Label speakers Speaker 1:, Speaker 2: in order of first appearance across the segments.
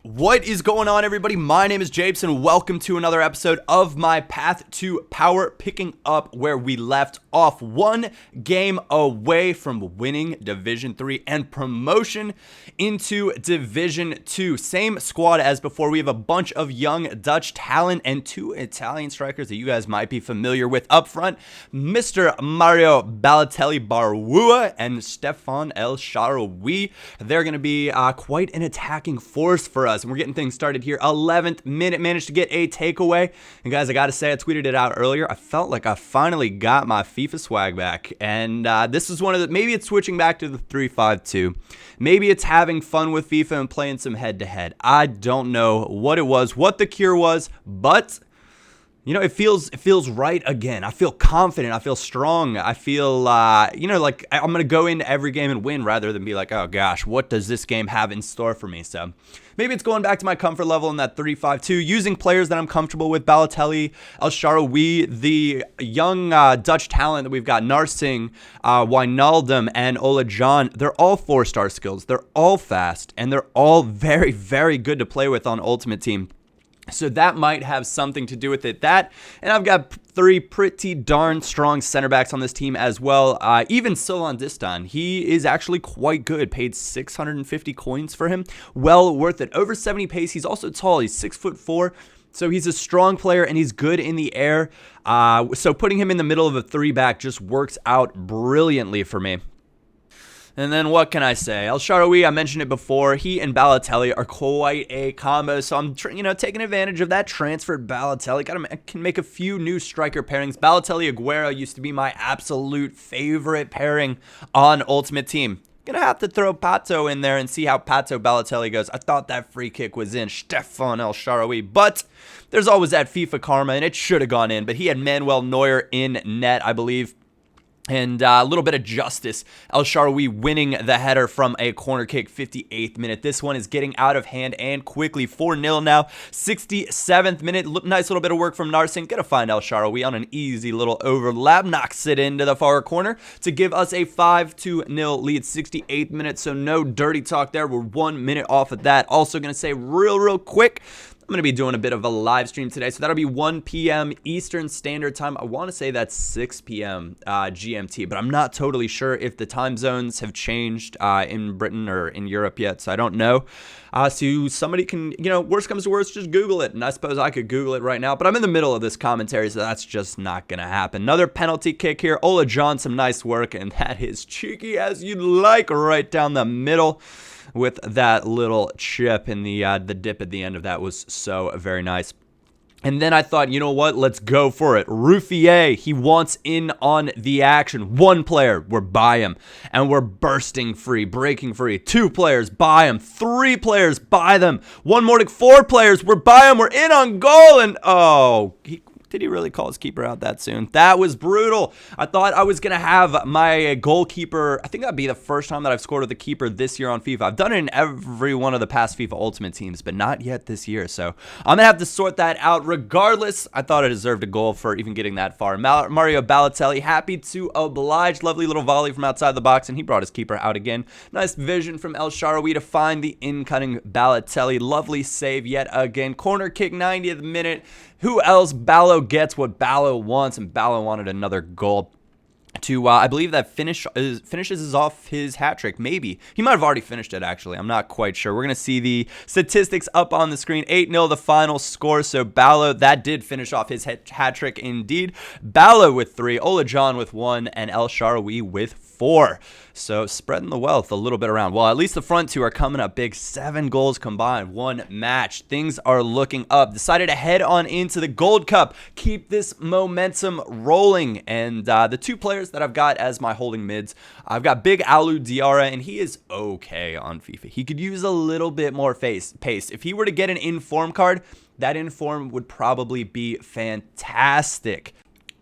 Speaker 1: What is going on, everybody? My name is Japes, and welcome to another episode of my Path to Power, picking up where we left off, one game away from winning Division 3 and promotion into Division 2. Same squad as before. We have a bunch of young Dutch talent and two Italian strikers that you guys might be familiar with up front, Mr. Mario Balotelli Barua and Stefan El Shaarawy. They're going to be quite an attacking force for us. And we're getting things started here. 11th minute, managed to get a takeaway. And guys, I gotta say, I tweeted it out earlier. I felt like I finally got my FIFA swag back. And this is one of the, maybe it's switching back to the 3-5-2. Maybe it's having fun with FIFA and playing some head-to-head. I don't know what it was, what the cure was, but you know, it feels right again. I feel confident. I feel strong. I feel, like I'm going to go into every game and win rather than be like, oh gosh, what does this game have in store for me? So maybe it's going back to my comfort level in that 3-5-2, using players that I'm comfortable with. Balotelli, El Shaarawy, the young Dutch talent that we've got, Narsing, Wijnaldum, and Olajan. They're all 4-star skills. They're all fast, and they're all very, very good to play with on Ultimate Team. So that might have something to do with it. That, and I've got three pretty darn strong center backs on this team as well. Even Solan Distan, he is actually quite good. Paid 650 coins for him. Well worth it. Over 70 pace. He's also tall. He's 6'4". So he's a strong player and he's good in the air. So putting him in the middle of a 3-back just works out brilliantly for me. And then what can I say? El Shaarawy, I mentioned it before. He and Balotelli are quite a combo. So I'm, taking advantage of that transferred Balotelli. Can make a few new striker pairings. Balotelli Aguero used to be my absolute favorite pairing on Ultimate Team. Gonna have to throw Pato in there and see how Pato Balotelli goes. I thought that free kick was in. Stefan El Shaarawy, but there's always that FIFA karma, and it should have gone in. But he had Manuel Neuer in net, I believe. And a little bit of justice. El Shaarawy winning the header from a corner kick, 58th minute. This one is getting out of hand and quickly. 4-0 now. 67th minute. Nice little bit of work from Narsing. Gonna find El Shaarawy on an easy little overlap. Knocks it into the far corner to give us a 5-0 lead. 68th minute. So no dirty talk there. We're 1 minute off of that. Also gonna say real quick, I'm going to be doing a bit of a live stream today, so that'll be 1 p.m. Eastern Standard Time. I want to say that's 6 p.m. GMT, but I'm not totally sure if the time zones have changed in Britain or in Europe yet, so I don't know. So somebody can, worst comes to worst, just Google it, and I suppose I could Google it right now, but I'm in the middle of this commentary, so that's just not going to happen. Another penalty kick here. Olajan, some nice work, and that is cheeky as you'd like, right down the middle. With that little chip, and the dip at the end of that was so very nice. And then I thought, you know what? Let's go for it. Ruffier, he wants in on the action. 1 player, we're by him. And we're bursting free, breaking free. 2 players, buy him. 3 players, buy them. 1 more to 4 players, we're by him. We're in on goal. And did he really call his keeper out that soon? That was brutal. I thought I was going to have my goalkeeper. I think that'd be the first time that I've scored with a keeper this year on FIFA. I've done it in every one of the past FIFA Ultimate Teams, but not yet this year. So I'm going to have to sort that out. Regardless, I thought I deserved a goal for even getting that far. Mario Balotelli, happy to oblige. Lovely little volley from outside the box, and he brought his keeper out again. Nice vision from El Shaarawy to find the in-cutting Balotelli. Lovely save yet again. Corner kick, 90th minute. Who else? Balo gets what Balo wants, and Balo wanted another goal to, I believe that finishes off his hat trick. Maybe. He might have already finished it, actually. I'm not quite sure. We're going to see the statistics up on the screen. 8-0 the final score. So Balo, that did finish off his hat trick indeed. Balo with 3, Olajan with 1, and El Shaarawy with 4. So spreading the wealth a little bit around. Well, at least the front two are coming up big. 7 goals combined, 1 match. Things are looking up. Decided to head on into the Gold Cup. Keep this momentum rolling. And the 2 players that I've got as my holding mids, I've got Big Alu Diarra, and he is okay on FIFA. He could use a little bit more pace. If he were to get an inform card, that inform would probably be fantastic.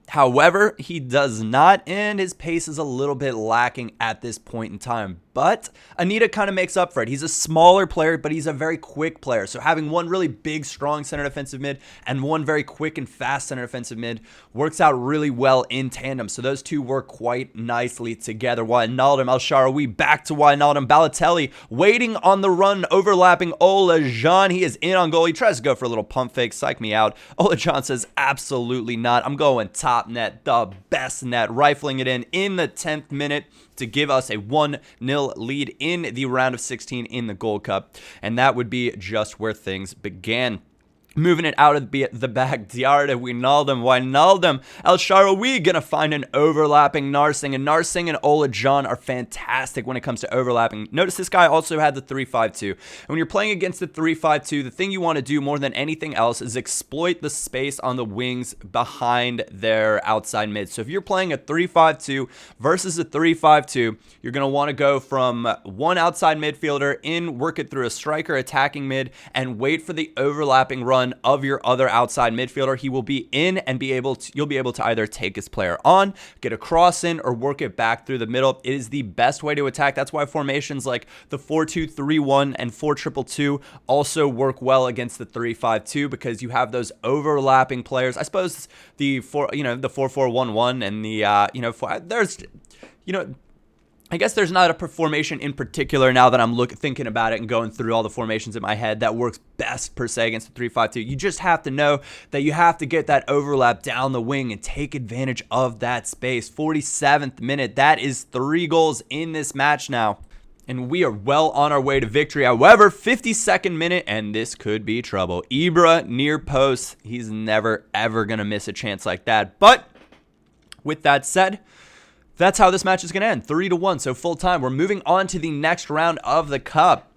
Speaker 1: However, he does not, and his pace is a little bit lacking at this point in time. but Anita kind of makes up for it. He's a smaller player, but he's a very quick player. So having one really big, strong center defensive mid and one very quick and fast center defensive mid works out really well in tandem. So those two work quite nicely together. Wijnaldum, El-Shaarawy, back to Wijnaldum, Balotelli waiting on the run, overlapping Olajan. He is in on goal. He tries to go for a little pump fake. Psych me out. Olajan says, absolutely not. I'm going top net, the best net, rifling it in the 10th minute to give us a 1-0 lead in the round of 16 in the Gold Cup. And that would be just where things began. Moving it out of the back, Diarra, Wijnaldum, El-Shaarawy gonna find an overlapping Narsing, and Narsing and Olajan are fantastic when it comes to overlapping. Notice this guy also had the 3-5-2. And when you're playing against the 3-5-2, the thing you want to do more than anything else is exploit the space on the wings behind their outside mid. So if you're playing a 3-5-2 versus a 3-5-2, you're gonna want to go from one outside midfielder in, work it through a striker attacking mid, and wait for the overlapping run of your other outside midfielder. He will be in and you'll be able to either take his player on, get a cross in, or work it back through the middle. It is the best way to attack. That's why formations like the 4-2-3-1 and 4-2-2 also work well against the 3-5-2 because you have those overlapping players. I suppose the 4-4-1-1 and the I guess there's not a formation in particular now that I'm thinking about it and going through all the formations in my head that works best per se against the 3-5-2. You just have to know that you have to get that overlap down the wing and take advantage of that space. 47th minute. That is 3 goals in this match now. And we are well on our way to victory. However, 52nd minute, and this could be trouble. Ibra near post. He's never, ever going to miss a chance like that. But with that said, that's how this match is going to end, 3-1, so full time. We're moving on to the next round of the Cup,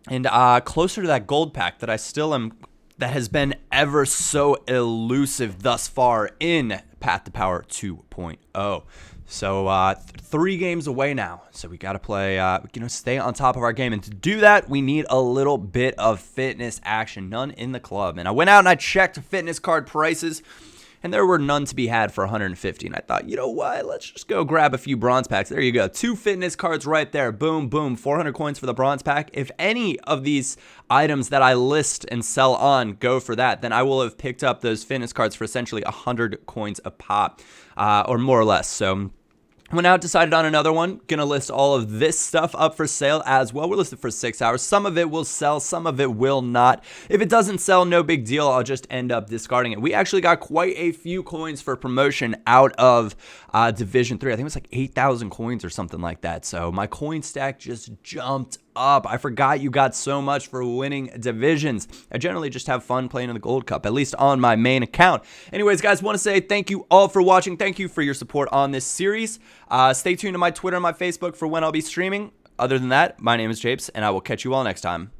Speaker 1: and closer to that gold pack that I still am, that has been ever so elusive thus far in Path to Power 2.0. So 3 games away now, so we got to play, stay on top of our game, and to do that, we need a little bit of fitness action, none in the club. And I went out and I checked fitness card prices, and there were none to be had for 150. And I thought, you know what? Let's just go grab a few bronze packs. There you go. 2 fitness cards right there. Boom, boom. 400 coins for the bronze pack. If any of these items that I list and sell on go for that, then I will have picked up those fitness cards for essentially 100 coins a pop, or more or less. So went out, decided on another one. Gonna list all of this stuff up for sale as well. We're listed for 6 hours. Some of it will sell, some of it will not. If it doesn't sell, no big deal. I'll just end up discarding it. We actually got quite a few coins for promotion out of Division 3. I think it was like 8,000 coins or something like that. So my coin stack just jumped up. I forgot you got so much for winning divisions. I generally just have fun playing in the Gold Cup, at least on my main account. Anyways, guys, want to say thank you all for watching. Thank you for your support on this series. Stay tuned to my Twitter and my Facebook for when I'll be streaming. Other than that, my name is Japes, and I will catch you all next time.